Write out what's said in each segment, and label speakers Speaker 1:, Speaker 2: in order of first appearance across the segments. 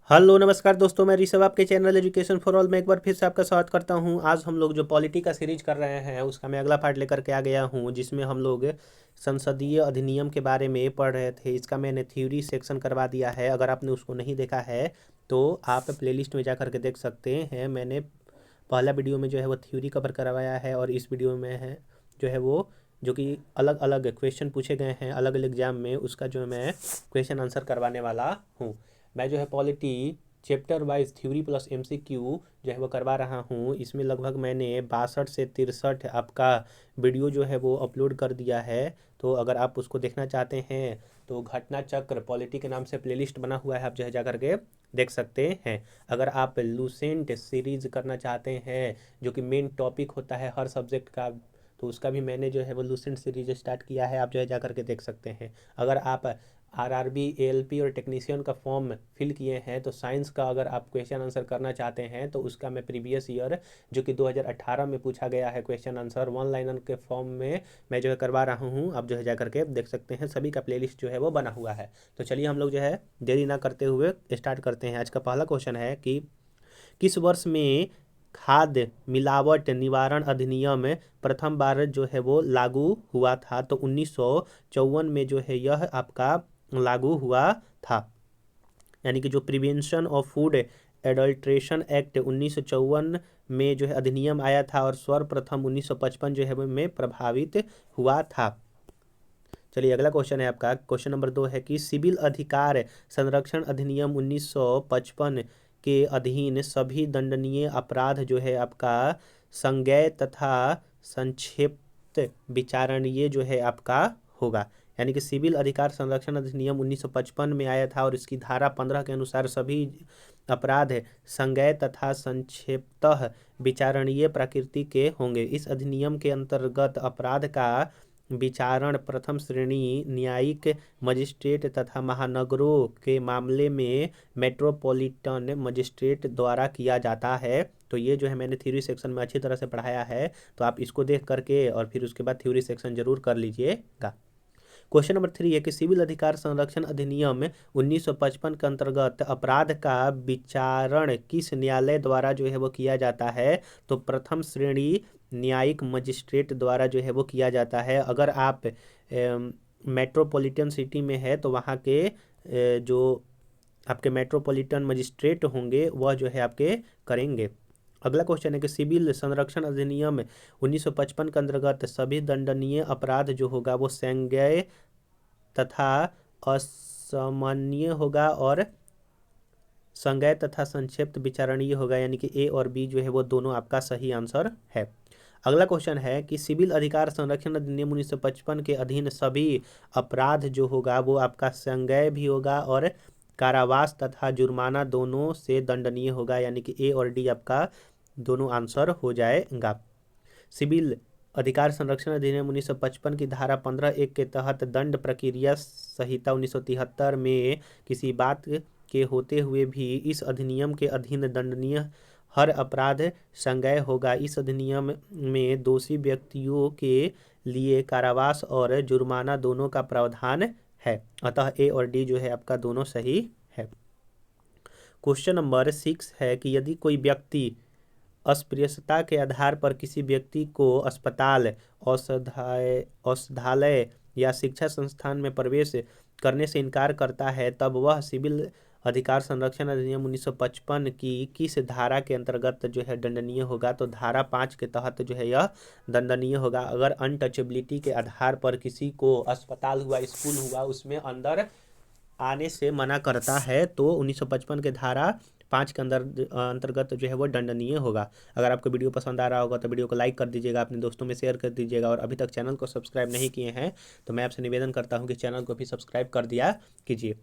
Speaker 1: Hello नमस्कार दोस्तों, मैं ऋषभ आपके चैनल एजुकेशन फॉर ऑल में एक बार फिर से आपका स्वागत करता हूं। आज हम लोग जो पॉलिटी का सीरीज कर रहे हैं उसका मैं अगला पार्ट लेकर के आ गया हूं, जिसमें हम लोग संसदीय अधिनियम के बारे में पढ़ रहे थे। इसका मैंने थ्योरी सेक्शन करवा दिया है। अगर आपने उसको नहीं देखा है तो आप प्लेलिस्ट में जा करके देख सकते हैं। मैंने पहला वीडियो में जो है वो थ्योरी कवर करवाया है, और इस वीडियो में है जो है वो जो कि अलग अलग क्वेश्चन पूछे गए हैं अलग अलग एग्जाम में, उसका जो मैं क्वेश्चन आंसर करवाने वाला हूँ। मैं जो है polity chapter wise theory plus MCQ जो है वो करवा रहा हूँ। इसमें लगभग मैंने 62 से 63 आपका वीडियो जो है वो अपलोड कर दिया है। तो अगर आप उसको देखना चाहते हैं तो घटना चक्र पॉलिटी के नाम से प्लेलिस्ट बना हुआ है, आप जो है जा करके देख सकते हैं। अगर आप लूसेंट सीरीज करना चाहते हैं जो कि मेन टॉपिक होता है हर सब्जेक्ट का, तो उसका भी मैंने जो है वो लूसेंट सीरीज स्टार्ट किया है, आप जो है जा करके देख सकते हैं। अगर आप आरआरबी एएलपी और टेक्नीशियन का फॉर्म फिल किए हैं तो साइंस का अगर आप क्वेश्चन आंसर करना चाहते हैं तो उसका मैं प्रीवियस ईयर जो कि 2018 में पूछा गया है क्वेश्चन आंसर वन लाइनर के फॉर्म में मैं जो है करवा रहा हूँ। आप जो है जा करके देख सकते हैं, सभी का प्लेलिस्ट जो है वो बना हुआ है। तो चलिए हम लोग जो है देरी ना करते हुए स्टार्ट करते हैं। आज का पहला क्वेश्चन है कि किस वर्ष में खाद्य मिलावट निवारण अधिनियम प्रथम बार जो है वो लागू हुआ था? तो 1954 में जो है यह आपका लागू हुआ था। यानी कि जो prevention of food adulteration act 1954 में जो है अधिनियम आया था, और सर्वप्रथम 1955 जो है वो में प्रभावित हुआ था। चलिए अगला क्वेश्चन है आपका, क्वेश्चन नंबर 2 है कि सिविल अधिकार संरक्षण अधिनियम 1955 के अधीन सभी दंडनीय अपराध जो है आपका संज्ञेय तथा संक्षिप्त विचारणीय जो है आपका होगा। यानी कि सिविल अधिकार संरक्षण अधिनियम 1955 में आया था, और इसकी धारा 15 के अनुसार सभी अपराध संज्ञेय तथा संक्षिप्तः विचारणीय प्रकृति के होंगे। इस अधिनियम के अंतर्गत अपराध का विचारण प्रथम श्रेणी न्यायिक मजिस्ट्रेट तथा महानगरों के मामले में मेट्रोपॉलिटन मजिस्ट्रेट द्वारा किया जाता है। तो ये जो है मैंने थ्योरी सेक्शन में अच्छी तरह से पढ़ाया है, तो आप इसको देख करके और फिर उसके बाद थ्योरी सेक्शन जरूर कर लीजिएगा। क्वेश्चन नंबर 3 है कि सिविल अधिकार संरक्षण अधिनियम 1955 के अंतर्गत अपराध का विचारण किस न्यायालय द्वारा जो है वो किया जाता है? तो प्रथम श्रेणी न्यायिक मजिस्ट्रेट द्वारा जो है वो किया जाता है। अगर आप मेट्रोपॉलिटन सिटी में है तो वहाँ के जो आपके मेट्रोपॉलिटन मजिस्ट्रेट होंगे वह जो है आपके करेंगे। अगला क्वेश्चन है कि सिविल संरक्षण अधिनियम 1955 के अंतर्गत सभी दंडनीय अपराध जो होगा वो संज्ञेय तथा असामान्य होगा, और संज्ञेय तथा संक्षिप्त विचारणीय होगा। यानी कि ए और बी जो है वो दोनों आपका सही आंसर है। अगला क्वेश्चन है कि सिविल अधिकार संरक्षण अधिनियम 1955 के अधीन सभी अपराध जो होगा वो आपका संज्ञेय भी होगा और कारावास तथा जुर्माना दोनों से दंडनीय होगा। यानी कि ए और डी आपका दोनों आंसर हो जाएगा। सिविल अधिकार संरक्षण अधिनियम 1955 की धारा 15(1) के तहत दंड प्रक्रिया संहिता 1973 में किसी बात के होते हुए भी इस अधिनियम के अधीन दंडनीय हर अपराध संज्ञेय होगा। इस अधिनियम में दोषी व्यक्तियों के लिए कारावास और जुर्माना दोनों का प्रावधान है। अतः ए और डी जो है आपका दोनों सही है। क्वेश्चन नंबर 6 है कि यदि कोई व्यक्ति अस्पृश्यता के आधार पर किसी व्यक्ति को अस्पताल, औषधालय या शिक्षा संस्थान में प्रवेश करने से इनकार करता है, तब वह सिविल अधिकार संरक्षण अधिनियम 1955 की किस धारा के अंतर्गत जो है दंडनीय होगा? तो धारा 5 के तहत जो है यह दंडनीय होगा। अगर अनटचेबिलिटी के आधार पर किसी को अस्पताल हुआ, स्कूल हुआ, उसमें अंदर आने से मना करता है तो 1955 के धारा 5 के अंतर्गत जो है वो दंडनीय होगा। अगर आपको वीडियो पसंद आ रहा होगा तो वीडियो को लाइक कर दीजिएगा, अपने दोस्तों में शेयर कर दीजिएगा, और अभी तक चैनल को सब्सक्राइब नहीं किए हैं तो मैं आपसे निवेदन करता हूं कि चैनल को भी सब्सक्राइब कर दिया कीजिए।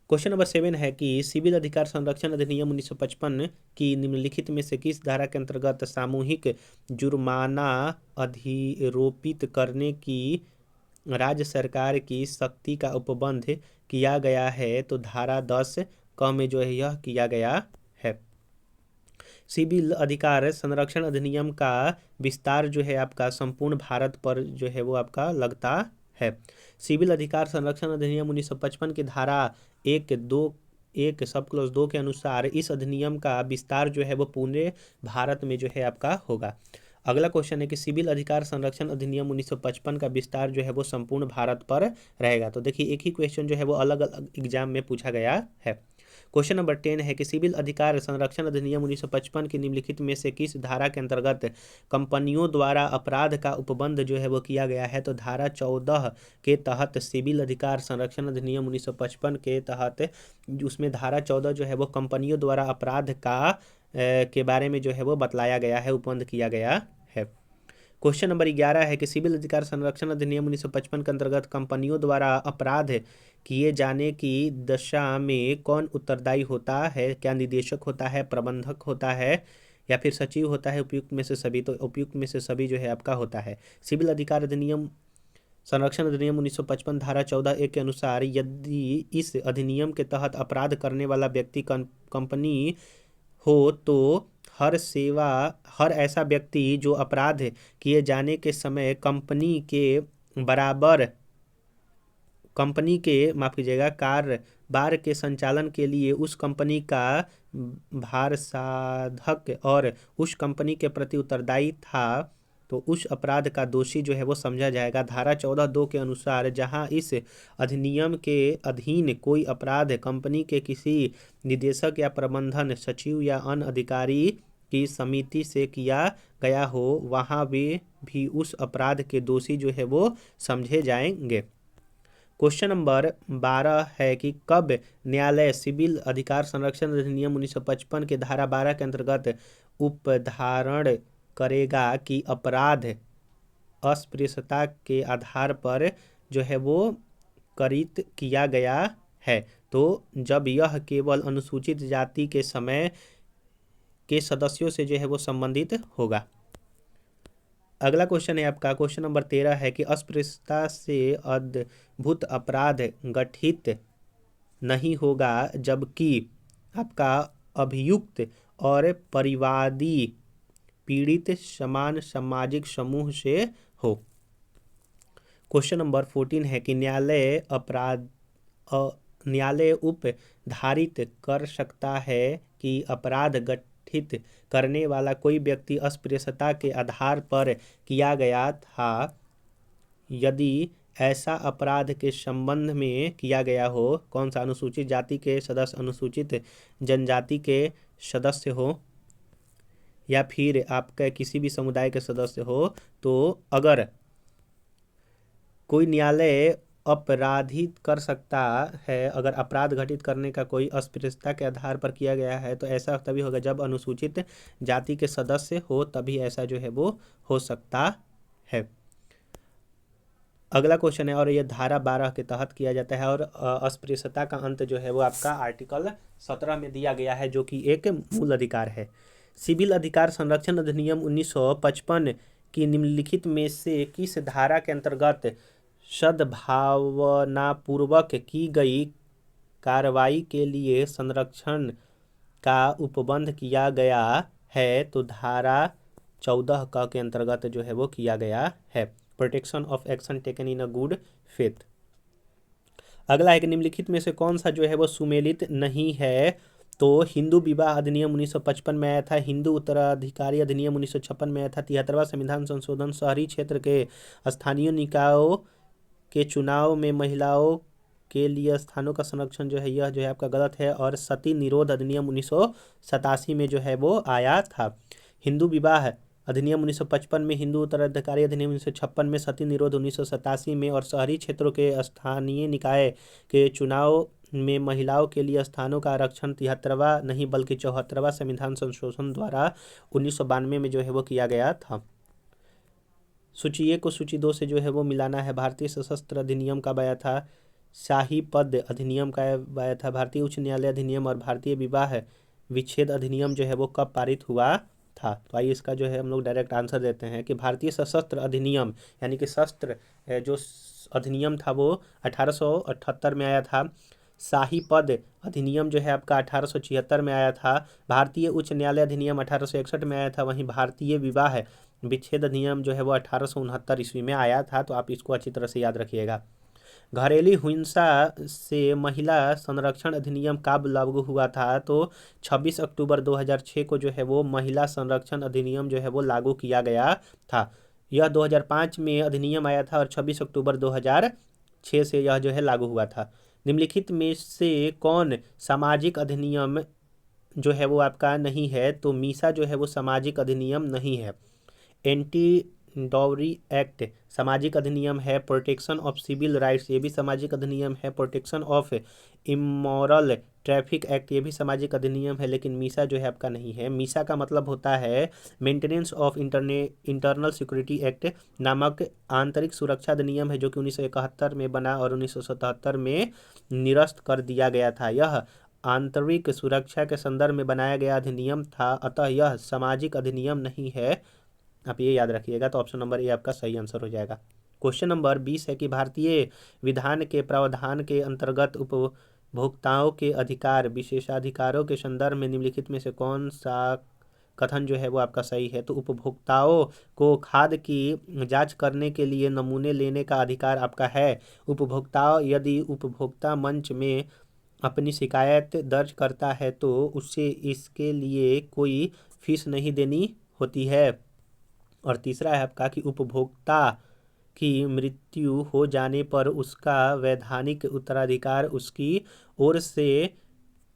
Speaker 1: क्वेश्चन नंबर 7 है कि सिविल अधिकार संरक्षण अधिनियम 1955 की निम्नलिखित में से किस धारा के अंतर्गत सामूहिक जुर्माना अधिरोपित करने की राज्य सरकार की शक्ति का उपबंध किया गया है? तो धारा 10 क में जो है यह किया गया है। सिविल अधिकार संरक्षण अधिनियम का विस्तार जो है आपका संपूर्ण भारत पर जो है वो आपका लगता है। सिविल अधिकार संरक्षण अधिनियम 1955 की धारा 1, 2 1 सब क्लॉज 2 के अनुसार इस अधिनियम का विस्तार जो है वो पूरे भारत में जो है आपका होगा। अगला क्वेश्चन है कि सिविल अधिकार संरक्षण अधिनियम 1955 का विस्तार जो है वो संपूर्ण भारत पर रहेगा। तो देखिए एक ही क्वेश्चन जो है वो अलग अलग एग्जाम में पूछा गया है। क्वेश्चन नंबर 10 है कि सिविल अधिकार संरक्षण अधिनियम 1955 की निम्नलिखित में से किस धारा के अंतर्गत कंपनियों द्वारा अपराध का उपबंध जो है वो किया गया है। तो धारा 14 के तहत सिविल अधिकार संरक्षण अधिनियम 1955 के तहत उसमें धारा 14 जो है वो कंपनियों द्वारा अपराध का के बारे में जो है वो बतलाया गया है, उपबंध किया गया है। क्वेश्चन नंबर 11 है कि सिविल अधिकार संरक्षण अधिनियम 1955 के अंतर्गत कंपनियों द्वारा अपराध किए जाने की दशा में कौन उत्तरदायी होता है। क्या निदेशक होता है, प्रबंधक होता है या फिर सचिव होता है, उपयुक्त में से सभी। तो उपयुक्त में से सभी जो है आपका होता है। सिविल अधिकार अधिनियम संरक्षण अधिनियम 1955 धारा 14 के अनुसार यदि इस अधिनियम के तहत अपराध करने वाला व्यक्ति कंपनी हो तो हर ऐसा व्यक्ति जो अपराध किए जाने के समय कंपनी के माफ कीजिएगा कारोबार के संचालन के लिए उस कंपनी का भारसाधक और उस कंपनी के प्रति उत्तरदायी था, तो उस अपराध का दोषी जो है वो समझा जाएगा। धारा 14(2) के अनुसार जहां इस अधिनियम के अधीन कोई अपराध कंपनी के किसी निदेशक या प्रबंधन सचिव या अन्य अधिकारी की समिति से किया गया हो, वहां वे भी उस अपराध के दोषी जो है वो समझे जाएंगे। क्वेश्चन नंबर 12 है कि कब न्यायालय सिविल अधिकार संरक्षण अधिनियम 1955 के धारा 12 के अंतर्गत उपधारण करेगा कि अपराध अस्पृश्यता के आधार पर जो है वो करित किया गया है। तो जब यह केवल अनुसूचित जाति के समय के सदस्यों से जो है वो संबंधित होगा। अगला क्वेश्चन है आपका क्वेश्चन नंबर 13 है कि अस्पृश्यता से अद्भुत अपराध गठित नहीं होगा जबकि आपका अभियुक्त और परिवादी पीड़ित समान सामाजिक समूह से हो। क्वेश्चन नंबर 14 है कि न्यायालय उपधारित कर सकता है कि अपराध गठित करने वाला कोई व्यक्ति अस्पृश्यता के आधार पर किया गया था यदि ऐसा अपराध के संबंध में किया गया हो। कौन सा? अनुसूचित जाति के सदस्य, अनुसूचित जनजाति के सदस्य हो या फिर आपका किसी भी समुदाय के सदस्य हो। तो अगर कोई न्यायालय अपराधित कर सकता है, अगर अपराध घटित करने का कोई अस्पृश्यता के आधार पर किया गया है, तो ऐसा तभी होगा जब अनुसूचित जाति के सदस्य हो, तभी ऐसा जो है वो हो सकता है। अगला क्वेश्चन है और ये धारा 12 के तहत किया जाता है और अस्पृश्यता का अंत जो है वो आपका आर्टिकल 17 में दिया गया है, जो कि एक मूल अधिकार है। सिविल अधिकार संरक्षण अधिनियम 1955 की निम्नलिखित में से किस धारा के अंतर्गत सद्भावनापूर्वक की गई कार्रवाई के लिए संरक्षण का उपबंध किया गया है? तो धारा 14 का के अंतर्गत जो है वो किया गया है, protection of action taken in a good faith. अगला है कि निम्नलिखित में से कौन सा जो है वो सुमेलित नहीं है? तो हिंदू विवाह अधिनियम 1955 में आया था, हिंदू उत्तराधिकारी अधिनियम 1956 में आया था, 73वां संविधान संशोधन, शहरी क्षेत्र के स्थानीय निकायों के चुनाव में महिलाओं के लिए स्थानों का संरक्षण जो है यह जो है आपका गलत है, और सती निरोध अधिनियम 1987 में जो है वो आया था। हिंदू विवाह अधिनियम 1955 में, हिंदू उत्तराधिकारी अधिनियम 1956 में, सती निरोध 1987 में और शहरी क्षेत्रों के स्थानीय निकाय के चुनाव में महिलाओं के लिए स्थानों का आरक्षण 73वां नहीं बल्कि 74वां संविधान संशोधन द्वारा 1992 में जो है वो किया गया था। सूची 1 को सूची 2 से जो है वो मिलाना है। भारतीय सशस्त्र अधिनियम कब आया था? शाही पद अधिनियम का आया था। भारतीय उच्च न्यायालय अधिनियम और भारतीय विवाह विच्छेद अधिनियम जो है वो कब पारित हुआ था? तो आइए इसका जो है हम लोग डायरेक्ट आंसर देते हैं कि भारतीय सशस्त्र अधिनियम यानी कि शस्त्र जो अधिनियम था वो 1878 में आया था। शाही पद अधिनियम जो है आपका 1876 में आया था। भारतीय उच्च न्यायालय अधिनियम 1861 में आया था। वहीं भारतीय विवाह विच्छेद अधिनियम जो है वो 1869 ईस्वी में आया था। तो आप इसको अच्छी तरह से याद रखिएगा। घरेलू हिंसा से महिला संरक्षण अधिनियम कब लागू हुआ था? तो 26 अक्टूबर 2006 को जो है वो महिला संरक्षण अधिनियम जो है वो लागू किया गया था। यह 2005 में अधिनियम आया था और 26 अक्टूबर 2006 से यह जो है लागू हुआ था। निम्नलिखित में से कौन सामाजिक अधिनियम जो है वो आपका नहीं है? तो मीसा जो है वो सामाजिक अधिनियम नहीं है। एंटी डॉवरी एक्ट सामाजिक अधिनियम है। प्रोटेक्शन ऑफ सिविल राइट्स ये भी सामाजिक अधिनियम है। Protection of immoral traffic act ये भी सामाजिक अधिनियम है, लेकिन मीसा जो है आपका नहीं है। मीसा का मतलब होता है maintenance of internal security act नामक आंतरिक सुरक्षा अधिनियम है, जो कि 1971 में बना और 1977 में निरस्त कर दिया गया था। यह आंतरिक सुरक्षा के संदर्भ में बनाया गया अधिनियम था, अतः यह सामाजिक अधिनियम नहीं है। आप ये याद रखिएगा। तो ऑप्शन नंबर ए आपका सही आंसर हो जाएगा। क्वेश्चन नंबर 20 है कि भारतीय विधान के प्रावधान के अंतर्गत उपभोक्ताओं के अधिकार विशेषाधिकारों के संदर्भ में निम्नलिखित में से कौन सा कथन जो है वो आपका सही है? तो उपभोक्ताओं को खाद्य की जांच करने के लिए नमूने लेने का अधिकार आपका है। उपभोक्ताओं यदि उपभोक्ता मंच में अपनी शिकायत दर्ज करता है तो उससे इसके लिए कोई फीस नहीं देनी होती है। और तीसरा है आपका कि उपभोक्ता की मृत्यु हो जाने पर उसका वैधानिक उत्तराधिकार उसकी ओर से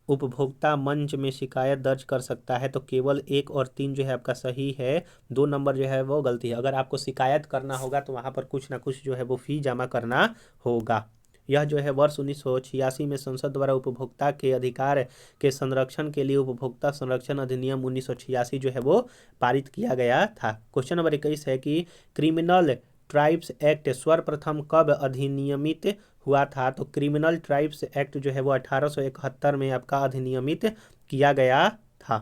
Speaker 1: उपभोक्ता मंच में शिकायत दर्ज कर सकता है। तो केवल 1 और 3 जो है आपका सही है। 2 नंबर जो है वो गलती है। अगर आपको शिकायत करना होगा तो वहाँ पर कुछ ना कुछ जो है वो फी जमा करना होगा। यह जो है वर्ष 1986 में संसद द्वारा उपभोक्ता के अधिकार के संरक्षण के लिए उपभोक्ता संरक्षण अधिनियम 1986 जो है वो पारित किया गया था। क्वेश्चन नंबर 21 है कि क्रिमिनल ट्राइब्स एक्ट सर्वप्रथम कब अधिनियमित हुआ था? तो क्रिमिनल ट्राइब्स एक्ट जो है वो 1871 में आपका अधिनियमित किया गया था।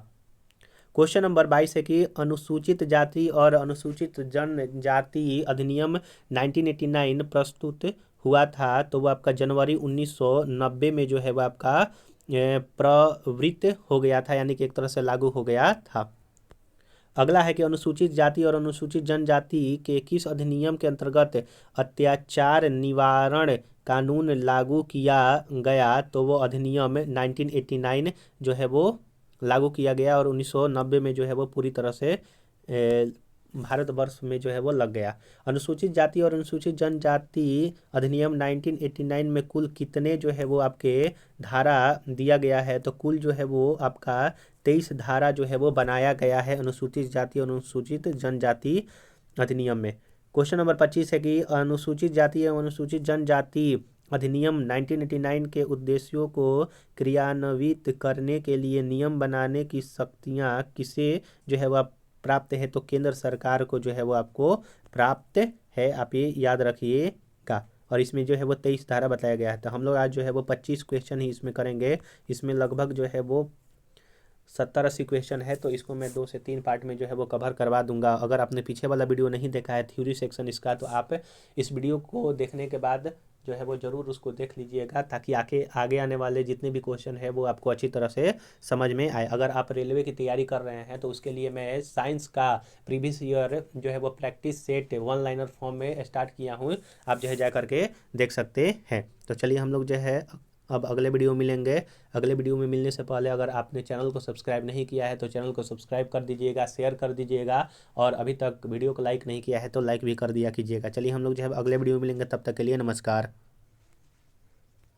Speaker 1: क्वेश्चन नंबर 22 है कि अनुसूचित जाति और अनुसूचित जनजाति अधिनियम 1989 प्रस्तुत हुआ था, तो वो आपका जनवरी 1990 में जो है वो आपका प्रवृत्त हो गया था, यानी कि एक तरह से लागू हो गया था। अगला है कि अनुसूचित जाति और अनुसूचित जनजाति के किस अधिनियम के अंतर्गत अत्याचार निवारण कानून लागू किया गया? तो वो अधिनियम 1989 जो है वो लागू किया गया और 1990 में जो है वो पूरी तरह से भारतवर्ष में जो है वो लग गया। अनुसूचित जाति और अनुसूचित जनजाति अधिनियम 1989 में कुल कितने जो है वो आपके धारा दिया गया है? तो कुल जो है वो आपका 23 धारा जो है वो बनाया गया है अनुसूचित जाति और अनुसूचित जनजाति अधिनियम में। क्वेश्चन नंबर 25 है कि अनुसूचित जाति एवं अनुसूचित जनजाति अधिनियम 1989 के उद्देश्यों को क्रियान्वित करने के लिए नियम बनाने की शक्तियाँ किसे जो है वह प्राप्त है? तो केंद्र सरकार को जो है वो आपको प्राप्त है। आप ये याद रखिएगा। और इसमें जो है वो 23 धारा बताया गया है। तो हम लोग आज जो है वो 25 क्वेश्चन ही इसमें करेंगे। इसमें लगभग जो है वो 70-80 क्वेश्चन है, तो इसको मैं 2 से 3 पार्ट में जो है वो कवर करवा दूंगा। अगर आपने पीछे वाला वीडियो नहीं देखा है थ्योरी सेक्शन इसका, तो आप इस वीडियो को देखने के बाद जो है वो ज़रूर उसको देख लीजिएगा, ताकि आगे आने वाले जितने भी क्वेश्चन है वो आपको अच्छी तरह से समझ में आए। अगर आप रेलवे की तैयारी कर रहे हैं तो उसके लिए मैं साइंस का प्रीवियस ईयर जो है वो प्रैक्टिस सेट 1 लाइनर फॉर्म में स्टार्ट किया हूँ, आप जो है जा करके देख सकते हैं। तो चलिए हम लोग जो है अब अगले वीडियो मिलेंगे। अगले वीडियो में मिलने से पहले अगर आपने चैनल को सब्सक्राइब नहीं किया है तो चैनल को सब्सक्राइब कर दीजिएगा, शेयर कर दीजिएगा, और अभी तक वीडियो को लाइक नहीं किया है तो लाइक भी कर दिया कीजिएगा। चलिए हम लोग जो है अगले वीडियो में मिलेंगे, तब तक के लिए नमस्कार।